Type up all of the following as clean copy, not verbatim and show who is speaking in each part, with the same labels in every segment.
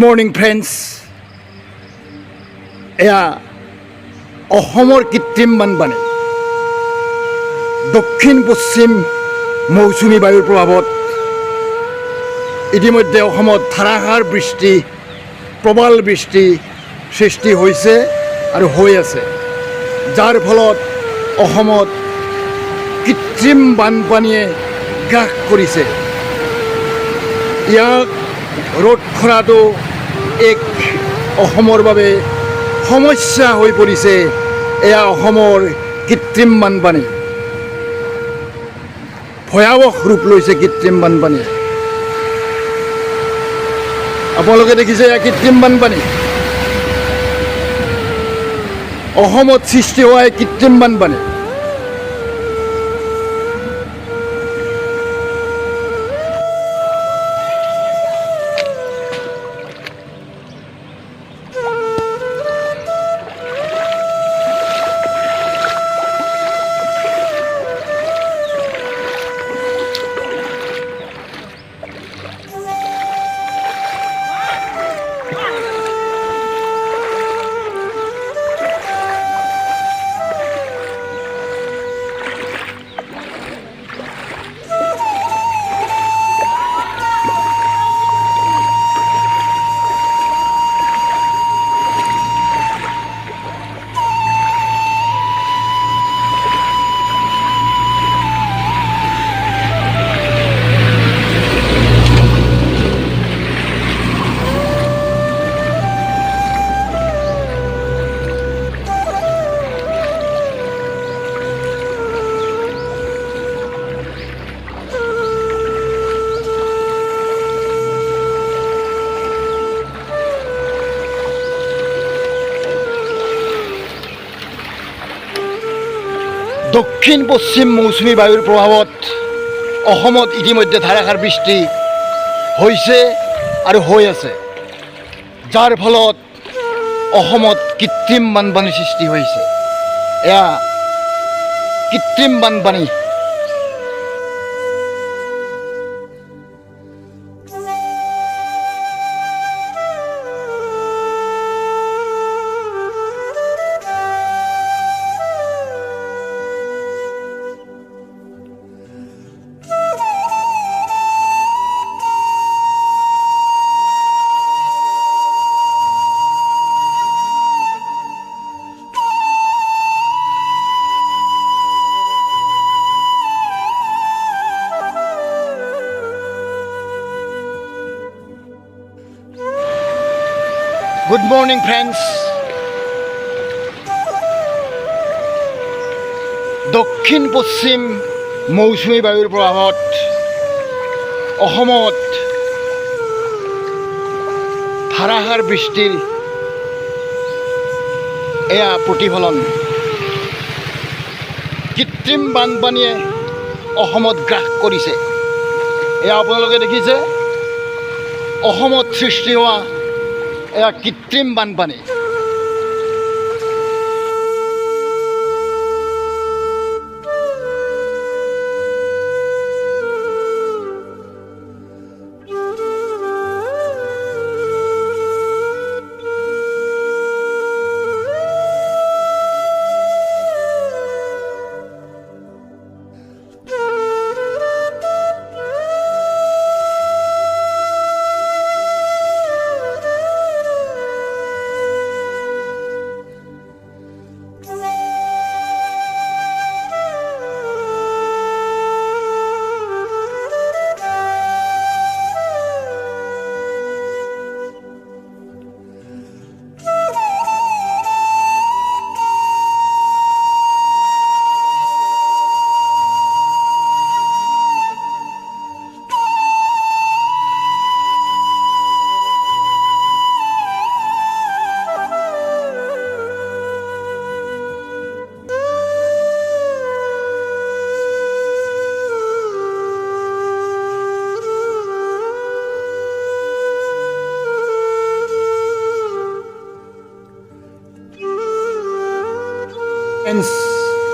Speaker 1: Morning friends. এয়া অসমৰ কৃত্ৰিম বানপানী। দক্ষিণ পশ্চিম মৌচুমী বায়ুৰ প্ৰভাৱত ইতিমধ্যে অসমত ধাৰাসাৰ বৃষ্টি, প্ৰবল বৃষ্টি সৃষ্টি হৈছে আৰু হৈ আছে, যাৰ ফলত অসমত কৃত্ৰিম বানপানীয়ে গ্ৰাস কৰিছে। ইয়াক ৰোধ কৰাটো এক অসমৰ বাবে সমস্যা হৈ পৰিছে। এয়া অসমৰ কৃত্ৰিম বানপানী, ভয়াৱহ ৰূপ লৈছে কৃত্ৰিম বানপানী। আপোনালোকে দেখিছে এয়া কৃত্ৰিম বানপানী, অসমত সৃষ্টি হোৱা এই কৃত্ৰিম বানপানী। দক্ষিণ পশ্চিম মৌচুমী বায়ুৰ প্ৰভাৱত অসমত ইতিমধ্যে ধাৰাসাৰ বৃষ্টি হৈছে আৰু হৈ আছে, যাৰ ফলত অসমত কৃত্ৰিম বানপানীৰ সৃষ্টি হৈছে। এয়া কৃত্ৰিম বানপানী। Good morning friends. দক্ষিণ পশ্চিম মৌচুমী বায়ুৰ প্ৰভাৱত অসমত ধাৰাসাৰ বৃষ্টিৰ এয়া প্ৰতিফলন। কৃত্ৰিম বানপানীয়ে অসমত গ্ৰাস কৰিছে। এয়া আপোনালোকে দেখিছে অসমত সৃষ্টি হোৱা এয়া কৃত্ৰিম বানপানী।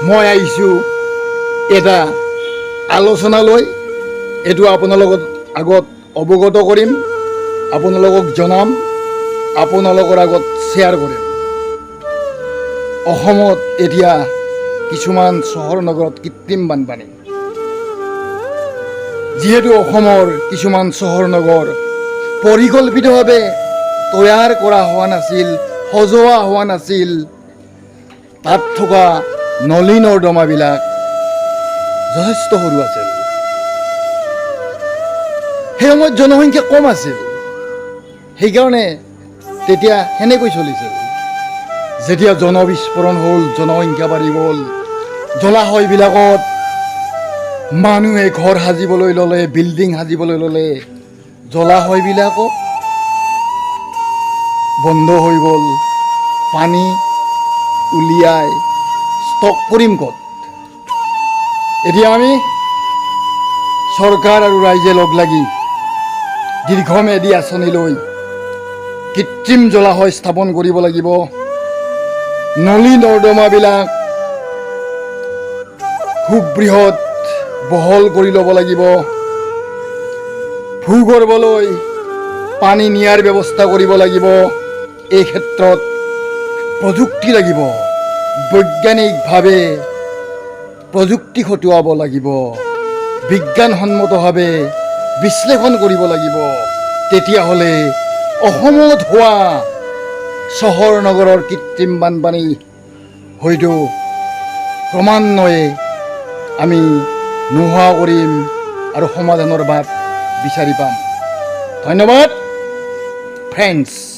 Speaker 1: মই আহিছোঁ এটা আলোচনালৈ। এইটো আপোনালোকৰ আগত অৱগত কৰিম, আপোনালোকক জনাম আপোনালোকৰ আগত শ্বেয়াৰ কৰিম। অসমত এতিয়া কিছুমান চহৰ নগৰত কৃত্ৰিম বানপানী। যিহেতু অসমৰ কিছুমান চহৰ নগৰ পৰিকল্পিতভাৱে তৈয়াৰ কৰা হোৱা নাছিল, সজোৱা হোৱা নাছিল, তাত থকা নলী নৰ্দমাবিলাক যথেষ্ট সৰু আছিল। সেই সময়ত জনসংখ্যা কম আছিল, সেইকাৰণে তেতিয়া সেনেকৈ চলিছিল। যেতিয়া জনবিস্ফোৰণ হ'ল, জনসংখ্যা বাঢ়ি গ'ল, জলাশয়বিলাকত মানুহে ঘৰ সাজিবলৈ ল'লে, বিল্ডিং সাজিবলৈ ল'লে, জলাশয়বিলাকো বন্ধ হৈ গ'ল। পানী উলিয়াই ষ্টক কৰিম ক'ত? এতিয়া আমি চৰকাৰ আৰু ৰাইজে লগ লাগি দীৰ্ঘম্যাদী আঁচনি লৈ কৃত্ৰিম জলাশয় স্থাপন কৰিব লাগিব। নলী নৰ্দমাবিলাক সুবৃহৎ বহল কৰি ল'ব লাগিব। ভূগৰ্ভলৈ পানী নিয়াৰ ব্যৱস্থা কৰিব লাগিব। এই ক্ষেত্ৰত প্ৰযুক্তি লাগিব, বৈজ্ঞানিকভাৱে প্ৰযুক্তি খটুৱাব লাগিব, বিজ্ঞানসন্মতভাৱে বিশ্লেষণ কৰিব লাগিব। তেতিয়াহ'লে অসমত হোৱা চহৰ নগৰৰ কৃত্ৰিম বানপানী হয়তো ক্ৰমান্বয়ে আমি নোহোৱা কৰিম আৰু সমাধানৰ বাট বিচাৰি পাম। ধন্যবাদ ফ্ৰেণ্ডছ।